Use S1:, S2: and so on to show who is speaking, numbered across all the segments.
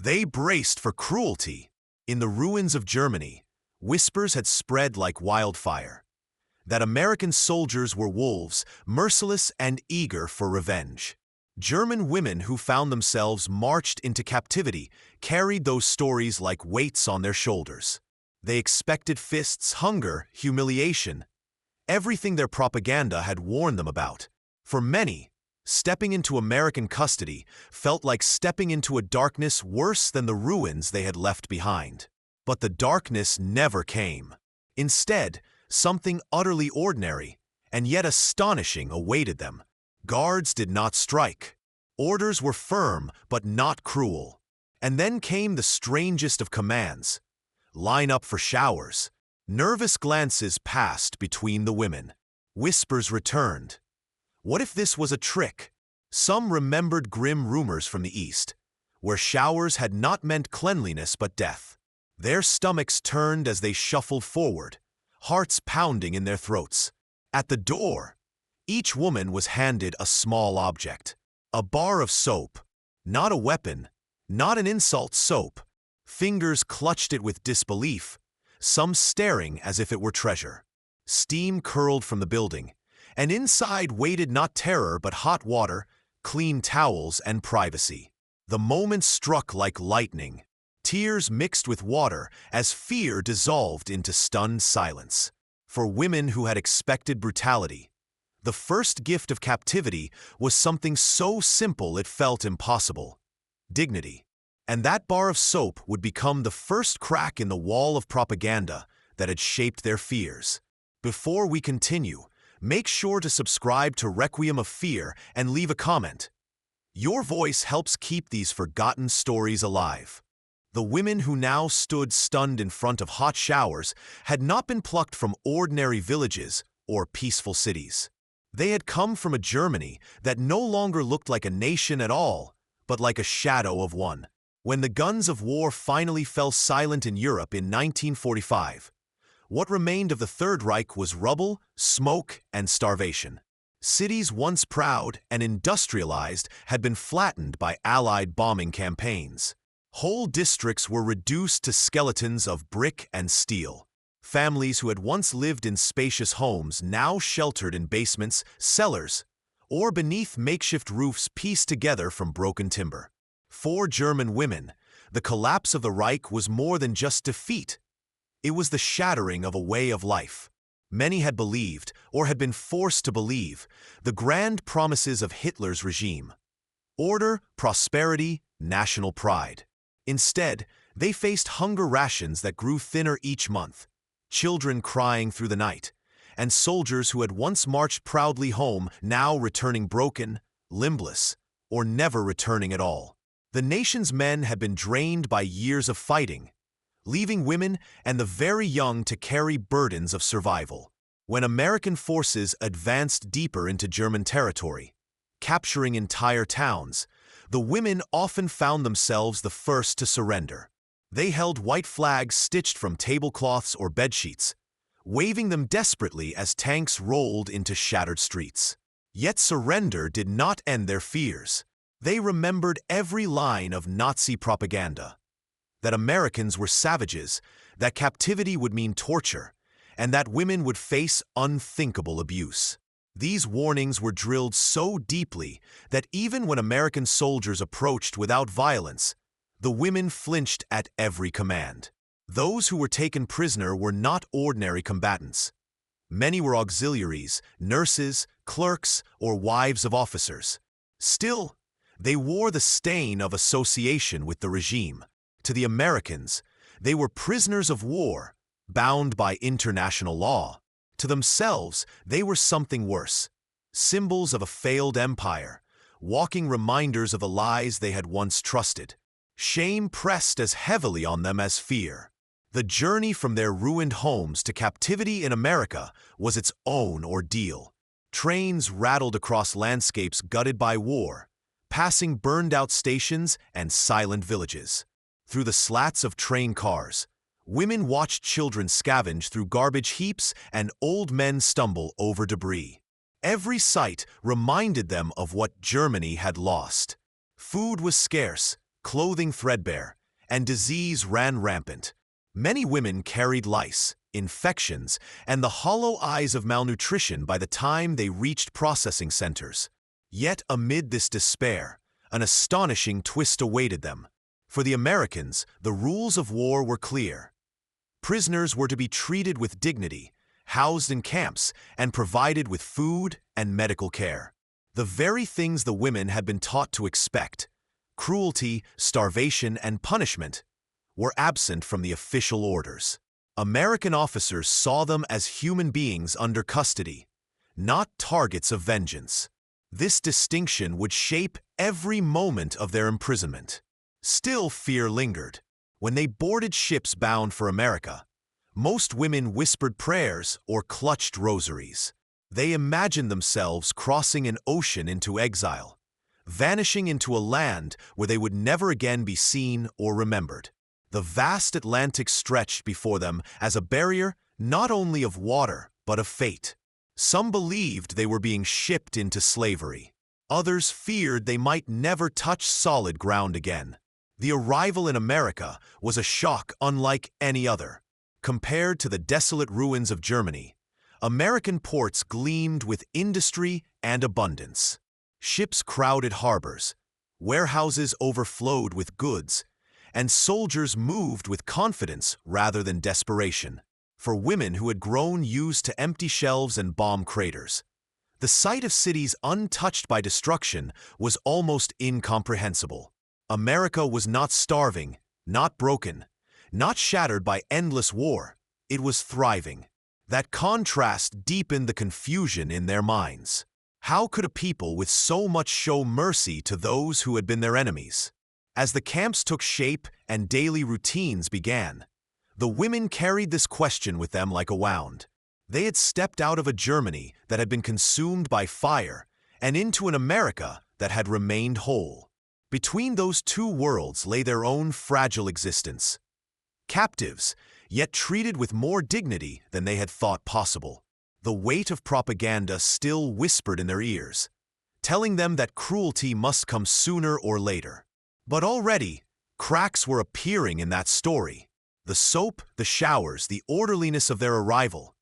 S1: They braced for cruelty. In the ruins of Germany, whispers had spread like wildfire that American soldiers were wolves, merciless and eager for revenge. German women who found themselves marched into captivity carried those stories like weights on their shoulders. They expected fists, hunger, humiliation, everything their propaganda had warned them about. For many, stepping into American custody felt like stepping into a darkness worse than the ruins they had left behind. But the darkness never came. Instead, something utterly ordinary and yet astonishing awaited them. Guards did not strike. Orders were firm but not cruel. And then came the strangest of commands. Line up for showers. Nervous glances passed between the women. Whispers returned. What if this was a trick? Some remembered grim rumors from the East, where showers had not meant cleanliness but death. Their stomachs turned as they shuffled forward, hearts pounding in their throats. At the door, each woman was handed a small object. A bar of soap. Not a weapon, not an insult, soap. Fingers clutched it with disbelief, some staring as if it were treasure. Steam curled from the building, and inside waited not terror but hot water, clean towels, and privacy. The moment struck like lightning. Tears mixed with water as fear dissolved into stunned silence. For women who had expected brutality, the first gift of captivity was something so simple it felt impossible: dignity. And that bar of soap would become the first crack in the wall of propaganda that had shaped their fears. Before we continue, make sure to subscribe to Requiem of Fear and leave a comment. Your voice helps keep these forgotten stories alive. The women who now stood stunned in front of hot showers had not been plucked from ordinary villages or peaceful cities. They had come from a Germany that no longer looked like a nation at all, but like a shadow of one. When the guns of war finally fell silent in Europe in 1945, what remained of the Third Reich was rubble, smoke, and starvation. Cities once proud and industrialized had been flattened by Allied bombing campaigns. Whole districts were reduced to skeletons of brick and steel. Families who had once lived in spacious homes now sheltered in basements, cellars, or beneath makeshift roofs pieced together from broken timber. For German women, the collapse of the Reich was more than just defeat. It was the shattering of a way of life. Many had believed, or had been forced to believe, the grand promises of Hitler's regime: order, prosperity, national pride. Instead, they faced hunger rations that grew thinner each month, children crying through the night, and soldiers who had once marched proudly home now returning broken, limbless, or never returning at all. The nation's men had been drained by years of fighting, leaving women and the very young to carry burdens of survival. When American forces advanced deeper into German territory, capturing entire towns, the women often found themselves the first to surrender. They held white flags stitched from tablecloths or bedsheets, waving them desperately as tanks rolled into shattered streets. Yet surrender did not end their fears. They remembered every line of Nazi propaganda: that Americans were savages, that captivity would mean torture, and that women would face unthinkable abuse. These warnings were drilled so deeply that even when American soldiers approached without violence, the women flinched at every command. Those who were taken prisoner were not ordinary combatants. Many were auxiliaries, nurses, clerks, or wives of officers. Still, they wore the stain of association with the regime. To the Americans, they were prisoners of war, bound by international law. To themselves, they were something worse: symbols of a failed empire, walking reminders of the lies they had once trusted. Shame pressed as heavily on them as fear. The journey from their ruined homes to captivity in America was its own ordeal. Trains rattled across landscapes gutted by war, passing burned-out stations and silent villages. Through the slats of train cars, women watched children scavenge through garbage heaps and old men stumble over debris. Every sight reminded them of what Germany had lost. Food was scarce, clothing threadbare, and disease ran rampant. Many women carried lice, infections, and the hollow eyes of malnutrition by the time they reached processing centers. Yet amid this despair, an astonishing twist awaited them. For the Americans, the rules of war were clear. Prisoners were to be treated with dignity, housed in camps, and provided with food and medical care. The very things the women had been taught to expect, cruelty, starvation, and punishment, were absent from the official orders. American officers saw them as human beings under custody, not targets of vengeance. This distinction would shape every moment of their imprisonment. Still, fear lingered. When they boarded ships bound for America, most women whispered prayers or clutched rosaries. They imagined themselves crossing an ocean into exile, vanishing into a land where they would never again be seen or remembered. The vast Atlantic stretched before them as a barrier not only of water but of fate. Some believed they were being shipped into slavery. Others feared they might never touch solid ground again. The arrival in America was a shock unlike any other. Compared to the desolate ruins of Germany, American ports gleamed with industry and abundance. Ships crowded harbors, warehouses overflowed with goods, and soldiers moved with confidence rather than desperation. For women who had grown used to empty shelves and bomb craters, the sight of cities untouched by destruction was almost incomprehensible. America was not starving, not broken, not shattered by endless war. It was thriving. That contrast deepened the confusion in their minds. How could a people with so much show mercy to those who had been their enemies? As the camps took shape and daily routines began, the women carried this question with them like a wound. They had stepped out of a Germany that had been consumed by fire and into an America that had remained whole. Between those two worlds lay their own fragile existence. Captives, yet treated with more dignity than they had thought possible. The weight of propaganda still whispered in their ears, telling them that cruelty must come sooner or later. But already, cracks were appearing in that story. The soap, the showers, the orderliness of their arrival,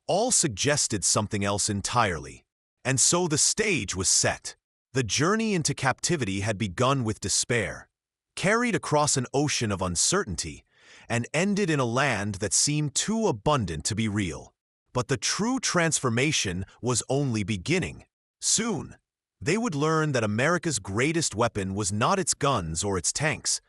S1: all suggested something else entirely. And so the stage was set. The journey into captivity had begun with despair, carried across an ocean of uncertainty, and ended in a land that seemed too abundant to be real. But the true transformation was only beginning. Soon, they would learn that America's greatest weapon was not its guns or its tanks,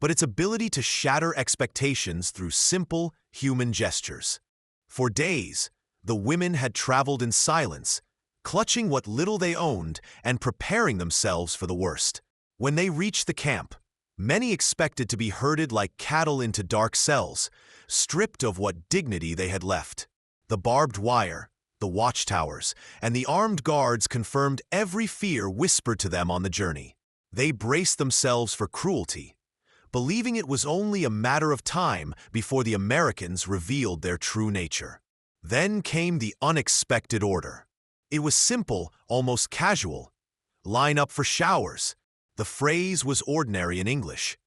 S1: but its ability to shatter expectations through simple, human gestures. For days, the women had traveled in silence, clutching what little they owned and preparing themselves for the worst. When they reached the camp, many expected to be herded like cattle into dark cells, stripped of what dignity they had left. The barbed wire, the watchtowers, and the armed guards confirmed every fear whispered to them on the journey. They braced themselves for cruelty, believing it was only a matter of time before the Americans revealed their true nature. Then came the unexpected order. It was simple, almost casual. Line up for showers. The phrase was ordinary in English,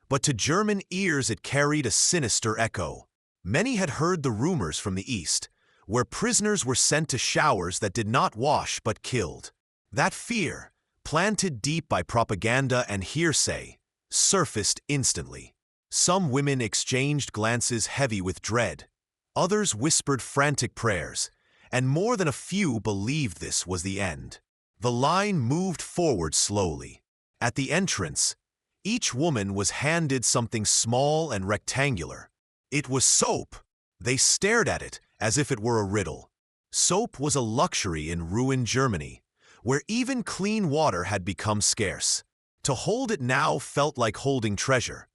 S1: but to German ears it carried a sinister echo. Many had heard the rumors from the East, where prisoners were sent to showers that did not wash but killed. That fear, planted deep by propaganda and hearsay, surfaced instantly. Some women exchanged glances heavy with dread. Others whispered frantic prayers, and more than a few believed this was the end. The line moved forward slowly. At the entrance, each woman was handed something small and rectangular. It was soap. They stared at it as if it were a riddle. Soap was a luxury in ruined Germany, where even clean water had become scarce. To hold it now felt like holding treasure,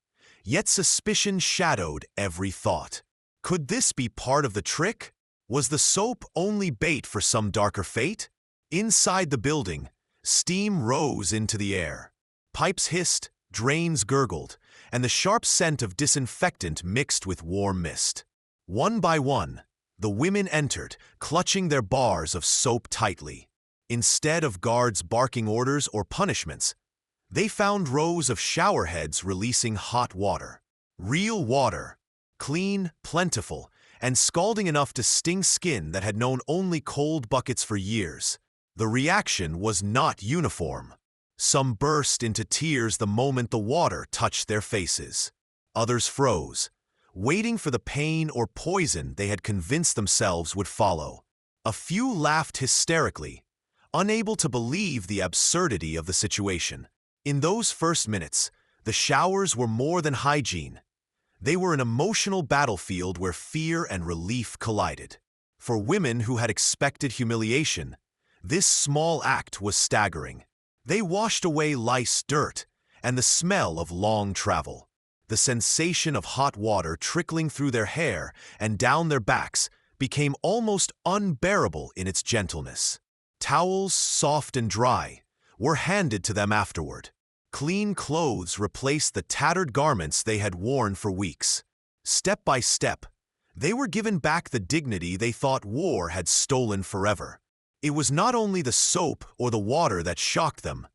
S1: yet suspicion shadowed every thought. Could this be part of the trick? Was the soap only bait for some darker fate? Inside the building, steam rose into the air. Pipes hissed, drains gurgled, and the sharp scent of disinfectant mixed with warm mist. One by one, the women entered, clutching their bars of soap tightly. Instead of guards barking orders or punishments, They found rows of shower heads releasing hot water. Real water, clean, plentiful, and scalding enough to sting skin that had known only cold buckets for years. The reaction was not uniform. Some burst into tears the moment the water touched their faces. Others froze, waiting for the pain or poison they had convinced themselves would follow. A few laughed hysterically, unable to believe the absurdity of the situation. In those first minutes, the showers were more than hygiene. They were an emotional battlefield where fear and relief collided. For women who had expected humiliation, this small act was staggering. They washed away lice, dirt, and the smell of long travel. The sensation of hot water trickling through their hair and down their backs became almost unbearable in its gentleness. Towels, soft and dry, were handed to them afterward. Clean clothes replaced the tattered garments they had worn for weeks. Step by step, they were given back the dignity they thought war had stolen forever. It was not only the soap or the water that shocked them,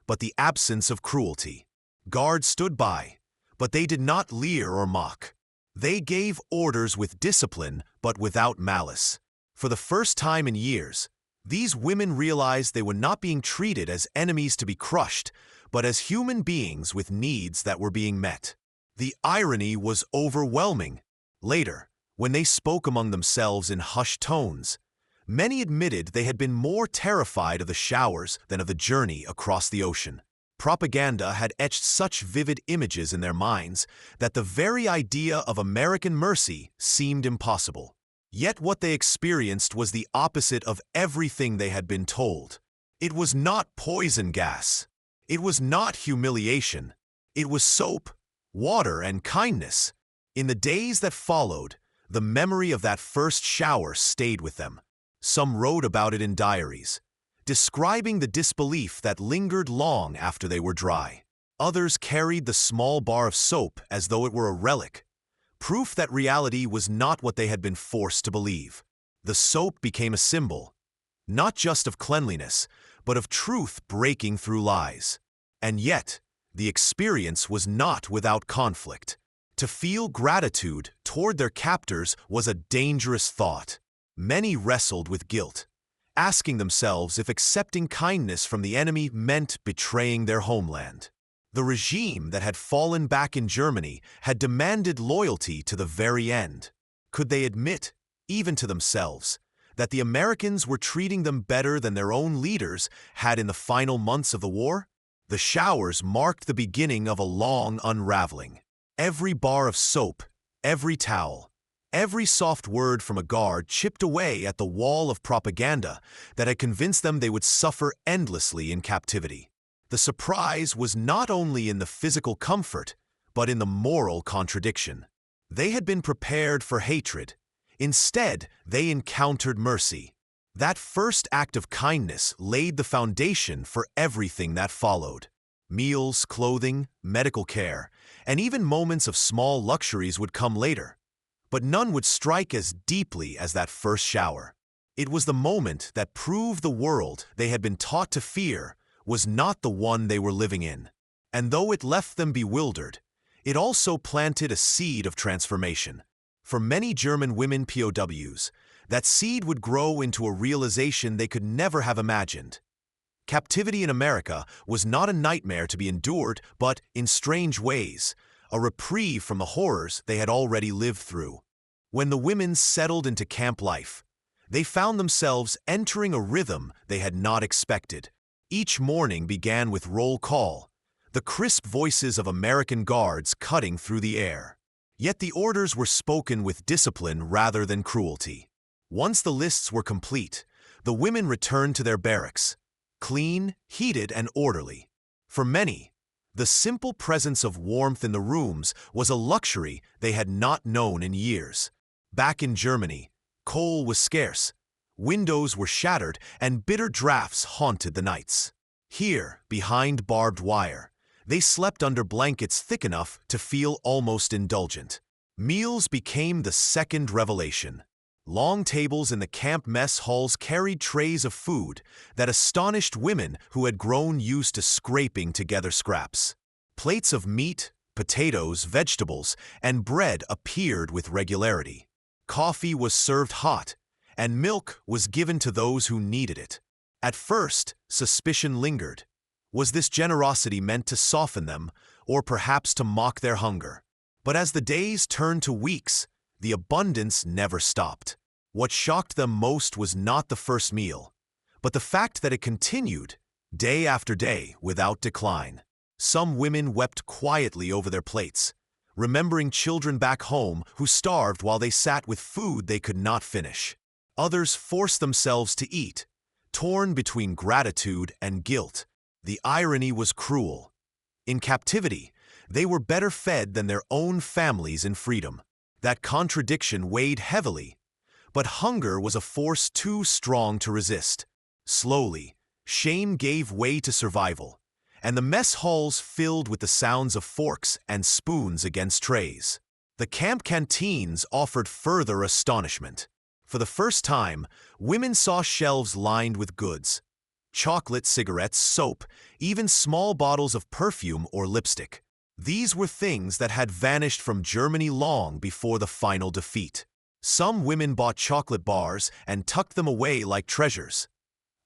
S1: but the absence of cruelty. Guards stood by, but they did not leer or mock. They gave orders with discipline, but without malice. For the first time in years, these women realized they were not being treated as enemies to be crushed, but as human beings with needs that were being met. The irony was overwhelming. Later, when they spoke among themselves in hushed tones, many admitted they had been more terrified of the showers than of the journey across the ocean. Propaganda had etched such vivid images in their minds that the very idea of American mercy seemed impossible. Yet what they experienced was the opposite of everything they had been told. It was not poison gas. It was not humiliation. It was soap, water, and kindness. In the days that followed, the memory of that first shower stayed with them. Some wrote about it in diaries, describing the disbelief that lingered long after they were dry. Others carried the small bar of soap as though it were a relic, proof that reality was not what they had been forced to believe. The soap became a symbol, not just of cleanliness, but of truth breaking through lies. And yet, the experience was not without conflict. To feel gratitude toward their captors was a dangerous thought. Many wrestled with guilt, asking themselves if accepting kindness from the enemy meant betraying their homeland. The regime that had fallen back in Germany had demanded loyalty to the very end. Could they admit, even to themselves, that the Americans were treating them better than their own leaders had in the final months of the war? The showers marked the beginning of a long unraveling. Every bar of soap, every towel, every soft word from a guard chipped away at the wall of propaganda that had convinced them they would suffer endlessly in captivity. The surprise was not only in the physical comfort, but in the moral contradiction. They had been prepared for hatred. Instead, they encountered mercy. That first act of kindness laid the foundation for everything that followed. Meals, clothing, medical care, and even moments of small luxuries would come later. But none would strike as deeply as that first shower. It was the moment that proved the world they had been taught to fear was not the one they were living in. And though it left them bewildered, it also planted a seed of transformation. For many German women POWs, that seed would grow into a realization they could never have imagined. Captivity in America was not a nightmare to be endured, but, in strange ways, a reprieve from the horrors they had already lived through. When the women settled into camp life, they found themselves entering a rhythm they had not expected. Each morning began with roll call, the crisp voices of American guards cutting through the air. Yet the orders were spoken with discipline rather than cruelty. Once the lists were complete, the women returned to their barracks, clean, heated, and orderly. For many, the simple presence of warmth in the rooms was a luxury they had not known in years. Back in Germany, coal was scarce, windows were shattered, and bitter drafts haunted the nights. Here, behind barbed wire, they slept under blankets thick enough to feel almost indulgent. Meals became the second revelation. Long tables in the camp mess halls carried trays of food that astonished women who had grown used to scraping together scraps. Plates of meat, potatoes, vegetables, and bread appeared with regularity. Coffee was served hot, and milk was given to those who needed it. At first, suspicion lingered. Was this generosity meant to soften them, or perhaps to mock their hunger? But as the days turned to weeks, the abundance never stopped. What shocked them most was not the first meal, but the fact that it continued, day after day, without decline. Some women wept quietly over their plates, remembering children back home who starved while they sat with food they could not finish. Others forced themselves to eat, torn between gratitude and guilt. The irony was cruel. In captivity, they were better fed than their own families in freedom. That contradiction weighed heavily, but hunger was a force too strong to resist. Slowly, shame gave way to survival, and the mess halls filled with the sounds of forks and spoons against trays. The camp canteens offered further astonishment. For the first time, women saw shelves lined with goods: chocolate, cigarettes, soap, even small bottles of perfume or lipstick. These were things that had vanished from Germany long before the final defeat. Some women bought chocolate bars and tucked them away like treasures.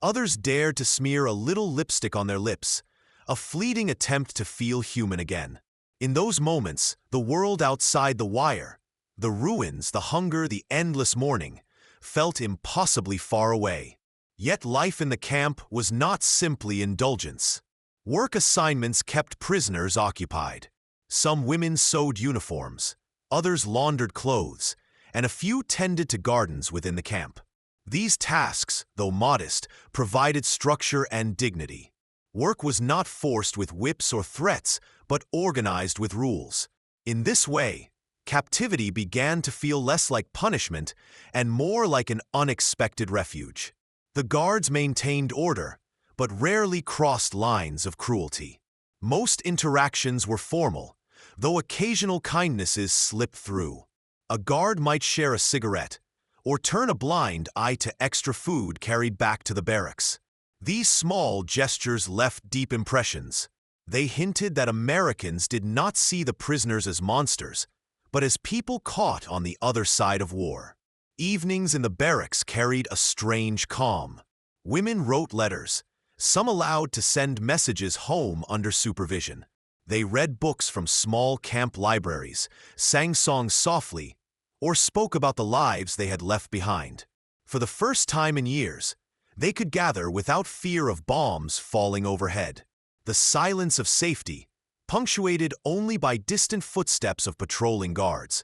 S1: Others dared to smear a little lipstick on their lips, a fleeting attempt to feel human again. In those moments, the world outside the wire, the ruins, the hunger, the endless mourning, felt impossibly far away. Yet life in the camp was not simply indulgence. Work assignments kept prisoners occupied. Some women sewed uniforms, others laundered clothes, and a few tended to gardens within the camp. These tasks, though modest, provided structure and dignity. Work was not forced with whips or threats, but organized with rules. In this way, captivity began to feel less like punishment and more like an unexpected refuge. The guards maintained order, but rarely crossed lines of cruelty. Most interactions were formal, though occasional kindnesses slipped through. A guard might share a cigarette, or turn a blind eye to extra food carried back to the barracks. These small gestures left deep impressions. They hinted that Americans did not see the prisoners as monsters, but as people caught on the other side of war. Evenings in the barracks carried a strange calm. Women wrote letters, some allowed to send messages home under supervision. They read books from small camp libraries, sang songs softly, or spoke about the lives they had left behind. For the first time in years, they could gather without fear of bombs falling overhead. The silence of safety, punctuated only by distant footsteps of patrolling guards,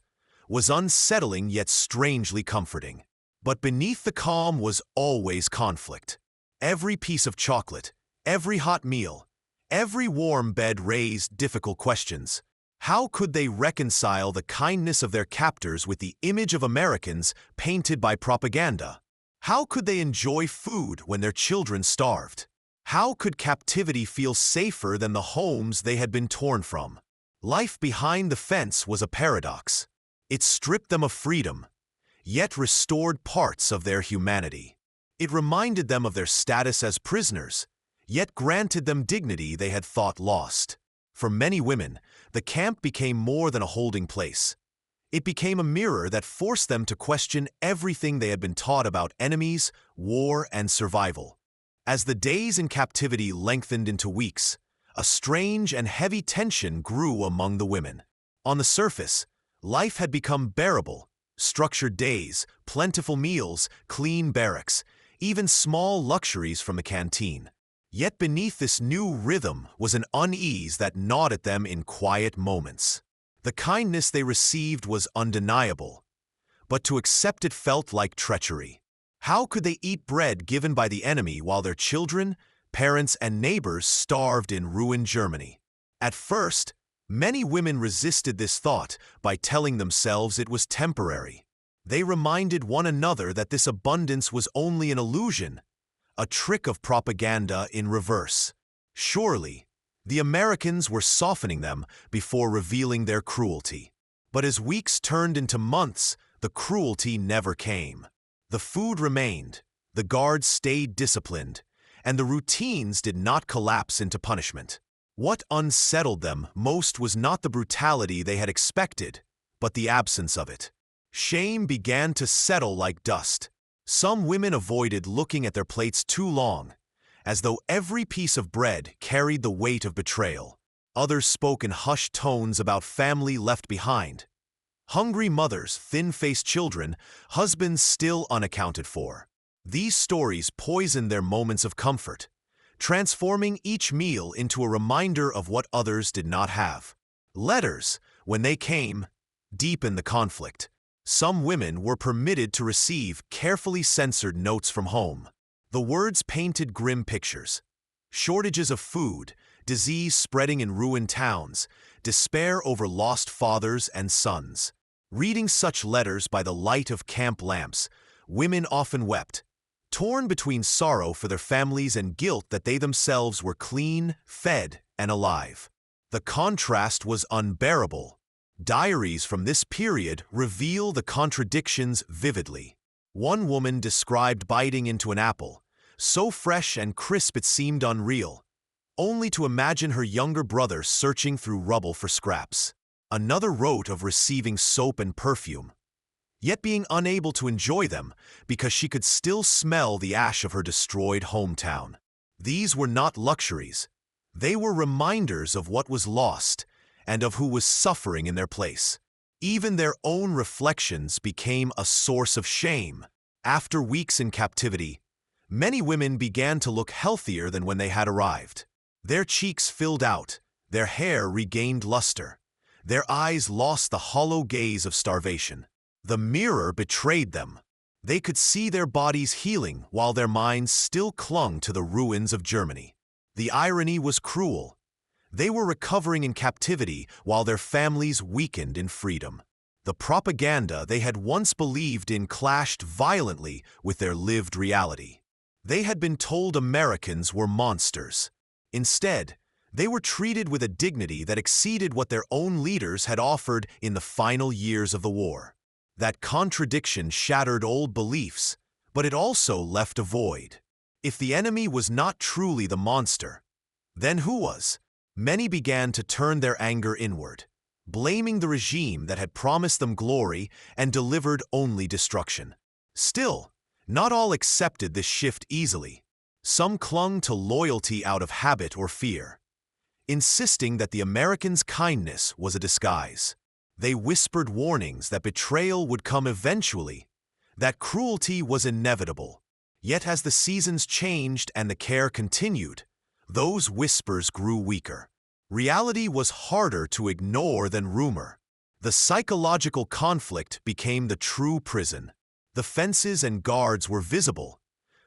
S1: was unsettling yet strangely comforting. But beneath the calm was always conflict. Every piece of chocolate, every hot meal, every warm bed raised difficult questions. How could they reconcile the kindness of their captors with the image of Americans painted by propaganda? How could they enjoy food when their children starved? How could captivity feel safer than the homes they had been torn from? Life behind the fence was a paradox. It stripped them of freedom, yet restored parts of their humanity. It reminded them of their status as prisoners, yet granted them dignity they had thought lost. For many women, the camp became more than a holding place. It became a mirror that forced them to question everything they had been taught about enemies, war, and survival. As the days in captivity lengthened into weeks, a strange and heavy tension grew among the women. On the surface, life had become bearable: structured days, plentiful meals, clean barracks, even small luxuries from the canteen. Yet beneath this new rhythm was an unease that gnawed at them in quiet moments. The kindness they received was undeniable, but to accept it felt like treachery. How could they eat bread given by the enemy while their children, parents, and neighbors starved in ruined Germany? At first, many women resisted this thought by telling themselves it was temporary. They reminded one another that this abundance was only an illusion, a trick of propaganda in reverse. Surely, the Americans were softening them before revealing their cruelty. But as weeks turned into months, the cruelty never came. The food remained, the guards stayed disciplined, and the routines did not collapse into punishment. What unsettled them most was not the brutality they had expected, but the absence of it. Shame began to settle like dust. Some women avoided looking at their plates too long, as though every piece of bread carried the weight of betrayal. Others spoke in hushed tones about family left behind. Hungry mothers, thin-faced children, husbands still unaccounted for. These stories poisoned their moments of comfort, transforming each meal into a reminder of what others did not have. Letters, when they came, deepened the conflict. Some women were permitted to receive carefully censored notes from home. The words painted grim pictures: shortages of food, disease spreading in ruined towns, despair over lost fathers and sons. Reading such letters by the light of camp lamps, women often wept, torn between sorrow for their families and guilt that they themselves were clean, fed, and alive. The contrast was unbearable. Diaries from this period reveal the contradictions vividly. One woman described biting into an apple, so fresh and crisp it seemed unreal, only to imagine her younger brother searching through rubble for scraps. Another wrote of receiving soap and perfume, yet being unable to enjoy them because she could still smell the ash of her destroyed hometown. These were not luxuries. They were reminders of what was lost and of who was suffering in their place. Even their own reflections became a source of shame. After weeks in captivity, many women began to look healthier than when they had arrived. Their cheeks filled out, their hair regained luster, their eyes lost the hollow gaze of starvation. The mirror betrayed them. They could see their bodies healing while their minds still clung to the ruins of Germany. The irony was cruel. They were recovering in captivity while their families weakened in freedom. The propaganda they had once believed in clashed violently with their lived reality. They had been told Americans were monsters. Instead, they were treated with a dignity that exceeded what their own leaders had offered in the final years of the war. That contradiction shattered old beliefs, but it also left a void. If the enemy was not truly the monster, then who was? Many began to turn their anger inward, blaming the regime that had promised them glory and delivered only destruction. Still, not all accepted this shift easily. Some clung to loyalty out of habit or fear, insisting that the Americans' kindness was a disguise. They whispered warnings that betrayal would come eventually, that cruelty was inevitable. Yet as the seasons changed and the care continued, those whispers grew weaker. Reality was harder to ignore than rumor. The psychological conflict became the true prison. The fences and guards were visible,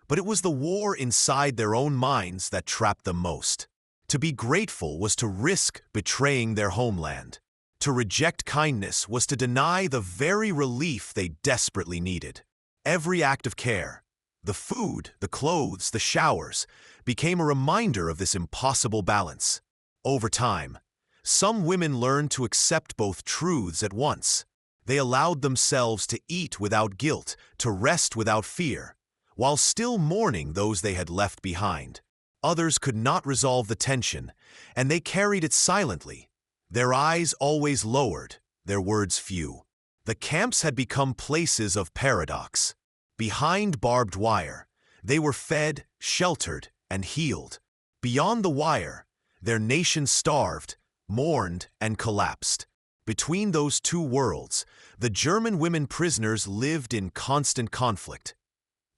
S1: but it was the war inside their own minds that trapped them most. To be grateful was to risk betraying their homeland. To reject kindness was to deny the very relief they desperately needed. Every act of care, the food, the clothes, the showers, became a reminder of this impossible balance. Over time, some women learned to accept both truths at once. They allowed themselves to eat without guilt, to rest without fear, while still mourning those they had left behind. Others could not resolve the tension, and they carried it silently, their eyes always lowered, their words few. The camps had become places of paradox. Behind barbed wire, they were fed, sheltered, and healed. Beyond the wire, their nation starved, mourned, and collapsed. Between those two worlds, the German women prisoners lived in constant conflict,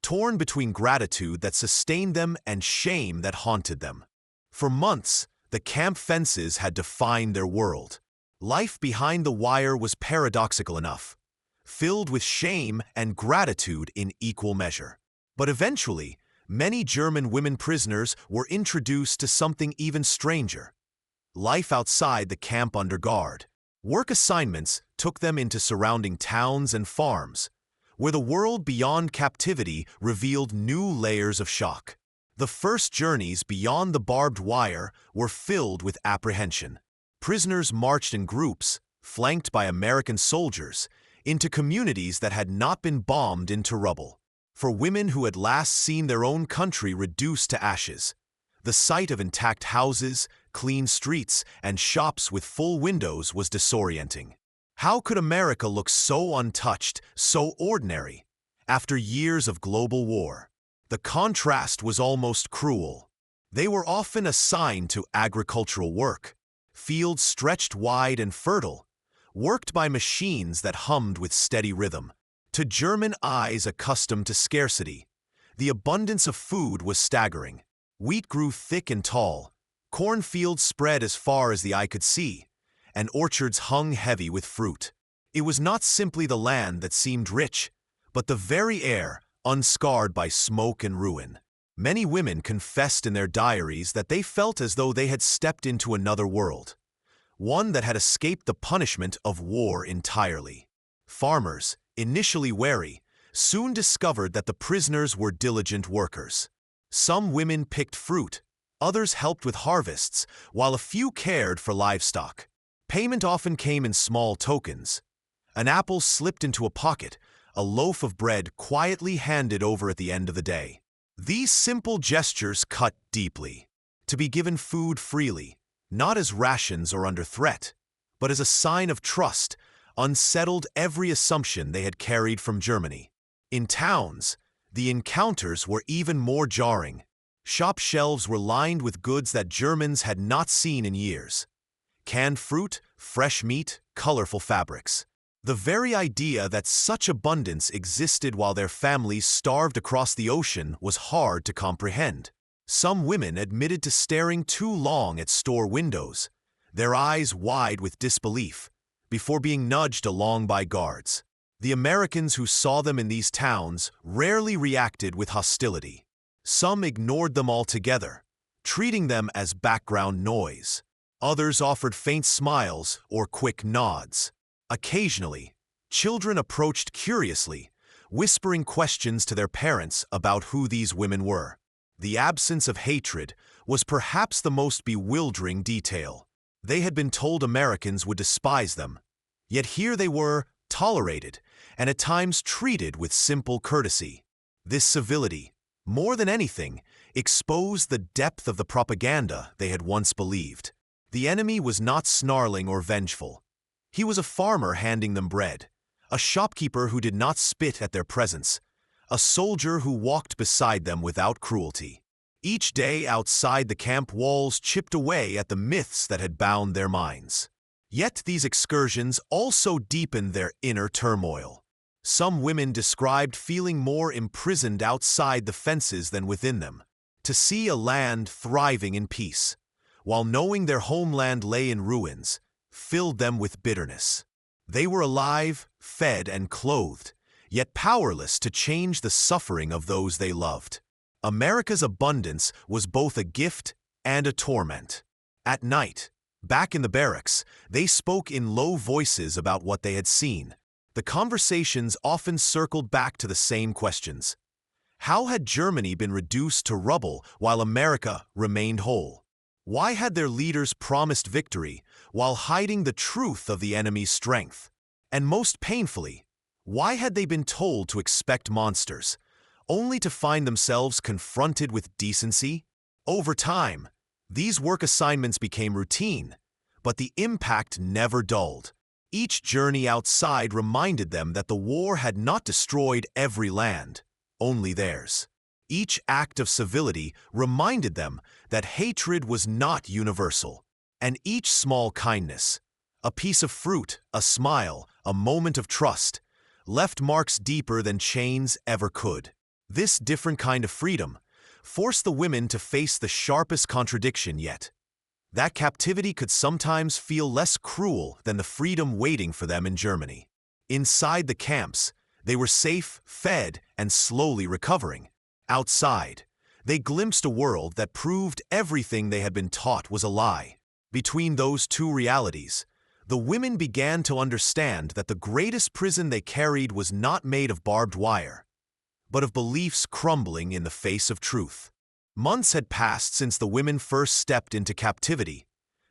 S1: torn between gratitude that sustained them and shame that haunted them. For months, the camp fences had defined their world. Life behind the wire was paradoxical enough, filled with shame and gratitude in equal measure. But eventually, many German women prisoners were introduced to something even stranger: life outside the camp under guard. Work assignments took them into surrounding towns and farms, where the world beyond captivity revealed new layers of shock. The first journeys beyond the barbed wire were filled with apprehension. Prisoners marched in groups, flanked by American soldiers, into communities that had not been bombed into rubble. For women who had last seen their own country reduced to ashes, the sight of intact houses, clean streets, and shops with full windows was disorienting. How could America look so untouched, so ordinary, after years of global war? The contrast was almost cruel. They were often assigned to agricultural work, fields stretched wide and fertile, worked by machines that hummed with steady rhythm. To German eyes accustomed to scarcity, the abundance of food was staggering. Wheat grew thick and tall, cornfields spread as far as the eye could see, and orchards hung heavy with fruit. It was not simply the land that seemed rich, but the very air, unscarred by smoke and ruin. Many women confessed in their diaries that they felt as though they had stepped into another world, one that had escaped the punishment of war entirely. Farmers, initially wary, soon discovered that the prisoners were diligent workers. Some women picked fruit, others helped with harvests, while a few cared for livestock. Payment often came in small tokens. An apple slipped into a pocket, a loaf of bread quietly handed over at the end of the day. These simple gestures cut deeply. To be given food freely, not as rations or under threat, but as a sign of trust, unsettled every assumption they had carried from Germany. In towns, the encounters were even more jarring. Shop shelves were lined with goods that Germans had not seen in years. Canned fruit, fresh meat, colorful fabrics. The very idea that such abundance existed while their families starved across the ocean was hard to comprehend. Some women admitted to staring too long at store windows, their eyes wide with disbelief, before being nudged along by guards. The Americans who saw them in these towns rarely reacted with hostility. Some ignored them altogether, treating them as background noise. Others offered faint smiles or quick nods. Occasionally, children approached curiously, whispering questions to their parents about who these women were. The absence of hatred was perhaps the most bewildering detail. They had been told Americans would despise them, yet here they were, tolerated, and at times treated with simple courtesy. This civility, more than anything, exposed the depth of the propaganda they had once believed. The enemy was not snarling or vengeful. He was a farmer handing them bread, a shopkeeper who did not spit at their presence, a soldier who walked beside them without cruelty. Each day outside the camp walls chipped away at the myths that had bound their minds. Yet these excursions also deepened their inner turmoil. Some women described feeling more imprisoned outside the fences than within them. To see a land thriving in peace, while knowing their homeland lay in ruins, filled them with bitterness. They were alive, fed, and clothed, yet powerless to change the suffering of those they loved. America's abundance was both a gift and a torment. At night, back in the barracks, they spoke in low voices about what they had seen. The conversations often circled back to the same questions. How had Germany been reduced to rubble while America remained whole? Why had their leaders promised victory while hiding the truth of the enemy's strength? And most painfully, why had they been told to expect monsters, only to find themselves confronted with decency? Over time, these work assignments became routine, but the impact never dulled. Each journey outside reminded them that the war had not destroyed every land, only theirs. Each act of civility reminded them that hatred was not universal, and each small kindness, a piece of fruit, a smile, a moment of trust, left marks deeper than chains ever could. This different kind of freedom forced the women to face the sharpest contradiction yet. That captivity could sometimes feel less cruel than the freedom waiting for them in Germany. Inside the camps, they were safe, fed, and slowly recovering. Outside, they glimpsed a world that proved everything they had been taught was a lie. Between those two realities, the women began to understand that the greatest prison they carried was not made of barbed wire, but of beliefs crumbling in the face of truth. Months had passed since the women first stepped into captivity,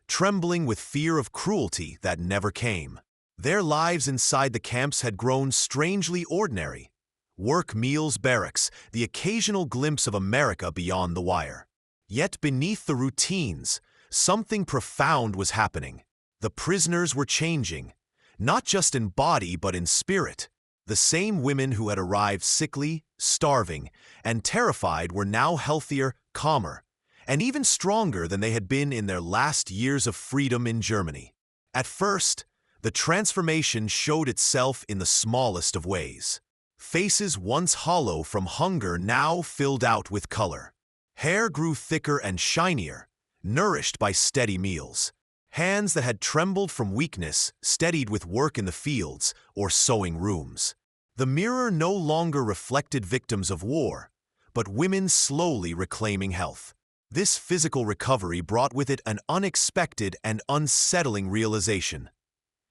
S1: trembling with fear of cruelty that never came. Their lives inside the camps had grown strangely ordinary. Work, meals, barracks, the occasional glimpse of America beyond the wire. Yet beneath the routines, something profound was happening. The prisoners were changing, not just in body but in spirit. The same women who had arrived sickly, starving, and terrified were now healthier, calmer, and even stronger than they had been in their last years of freedom in Germany. At first, the transformation showed itself in the smallest of ways. Faces once hollow from hunger now filled out with color. Hair grew thicker and shinier, nourished by steady meals. Hands that had trembled from weakness steadied with work in the fields or sewing rooms. The mirror no longer reflected victims of war, but women slowly reclaiming health. This physical recovery brought with it an unexpected and unsettling realization.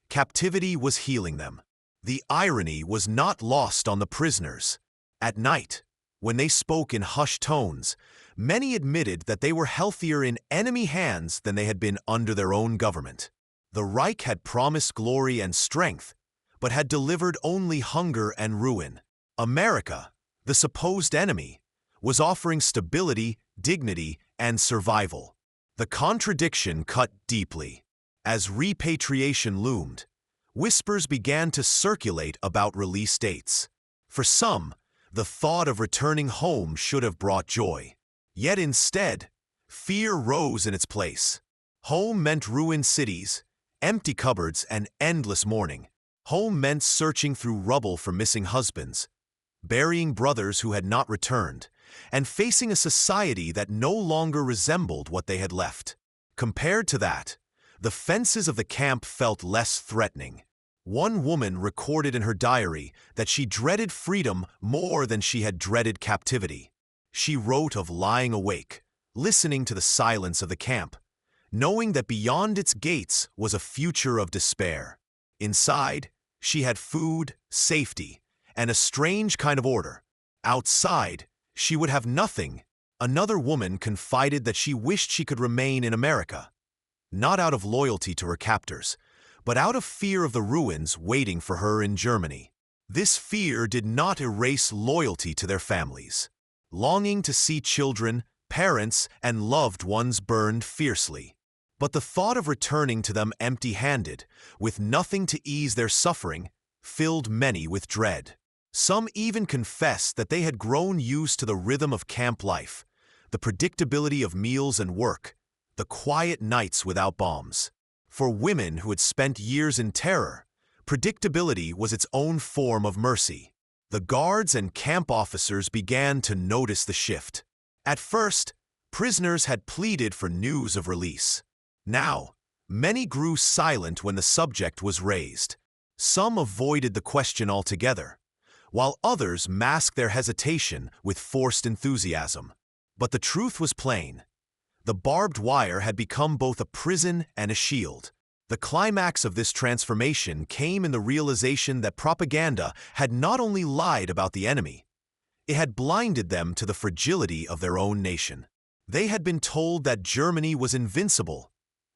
S1: Captivity was healing them. The irony was not lost on the prisoners. At night, when they spoke in hushed tones, many admitted that they were healthier in enemy hands than they had been under their own government. The Reich had promised glory and strength, but had delivered only hunger and ruin. America, the supposed enemy, was offering stability, dignity, and survival. The contradiction cut deeply. As repatriation loomed, whispers began to circulate about release dates. For some, the thought of returning home should have brought joy. Yet instead, fear rose in its place. Home meant ruined cities, empty cupboards, and endless mourning. Home meant searching through rubble for missing husbands, burying brothers who had not returned, and facing a society that no longer resembled what they had left. Compared to that, the fences of the camp felt less threatening. One woman recorded in her diary that she dreaded freedom more than she had dreaded captivity. She wrote of lying awake, listening to the silence of the camp, knowing that beyond its gates was a future of despair. Inside, she had food, safety, and a strange kind of order. Outside, she would have nothing. Another woman confided that she wished she could remain in America, not out of loyalty to her captors, but out of fear of the ruins waiting for her in Germany. This fear did not erase loyalty to their families. Longing to see children, parents, and loved ones burned fiercely. But the thought of returning to them empty-handed, with nothing to ease their suffering, filled many with dread. Some even confessed that they had grown used to the rhythm of camp life, the predictability of meals and work, the quiet nights without bombs. For women who had spent years in terror, predictability was its own form of mercy. The guards and camp officers began to notice the shift. At first, prisoners had pleaded for news of release. Now, many grew silent when the subject was raised. Some avoided the question altogether, while others masked their hesitation with forced enthusiasm. But the truth was plain. The barbed wire had become both a prison and a shield. The climax of this transformation came in the realization that propaganda had not only lied about the enemy, it had blinded them to the fragility of their own nation. They had been told that Germany was invincible,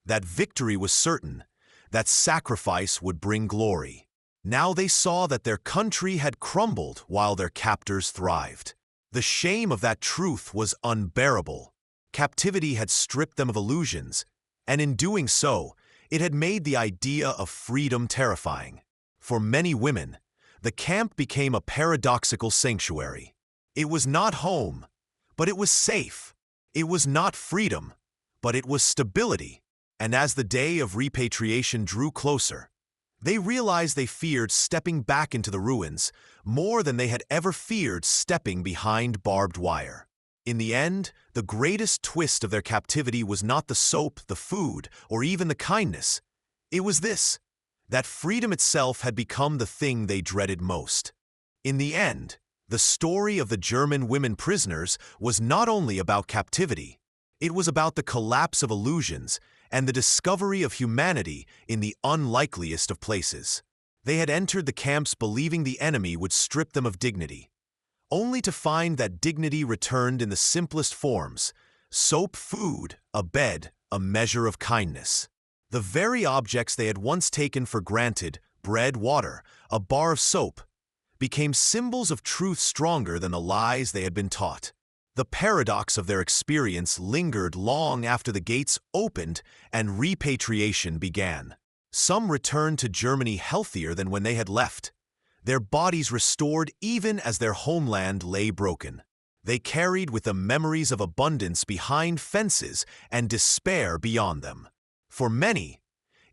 S1: that victory was certain, that sacrifice would bring glory. Now they saw that their country had crumbled while their captors thrived. The shame of that truth was unbearable. Captivity had stripped them of illusions, and in doing so, it had made the idea of freedom terrifying. For many women, the camp became a paradoxical sanctuary. It was not home, but it was safe. It was not freedom, but it was stability. And as the day of repatriation drew closer, they realized they feared stepping back into the ruins more than they had ever feared stepping behind barbed wire. In the end, the greatest twist of their captivity was not the soap, the food, or even the kindness. It was this, that freedom itself had become the thing they dreaded most. In the end, the story of the German women prisoners was not only about captivity, it was about the collapse of illusions and the discovery of humanity in the unlikeliest of places. They had entered the camps believing the enemy would strip them of dignity, only to find that dignity returned in the simplest forms: soap, food, a bed, a measure of kindness. The very objects they had once taken for granted bread, water, a bar of soap, became symbols of truth stronger than the lies they had been taught. The paradox of their experience lingered long after the gates opened and repatriation began. Some returned to Germany healthier than when they had left, their bodies restored even as their homeland lay broken. They carried with them memories of abundance behind fences and despair beyond them. For many,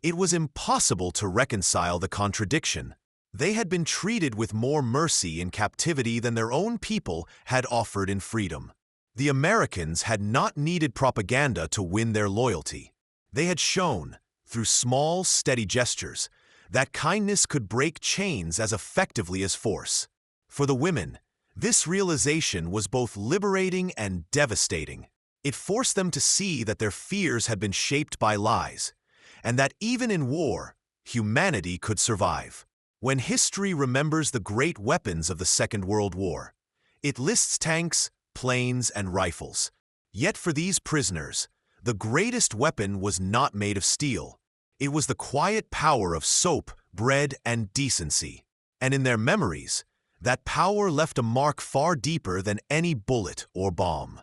S1: it was impossible to reconcile the contradiction. They had been treated with more mercy in captivity than their own people had offered in freedom. The Americans had not needed propaganda to win their loyalty. They had shown, through small, steady gestures, that kindness could break chains as effectively as force. For the women, this realization was both liberating and devastating. It forced them to see that their fears had been shaped by lies, and that even in war, humanity could survive. When history remembers the great weapons of the Second World War, it lists tanks, planes, and rifles. Yet for these prisoners, the greatest weapon was not made of steel. It was the quiet power of soap, bread, and decency. And in their memories, that power left a mark far deeper than any bullet or bomb.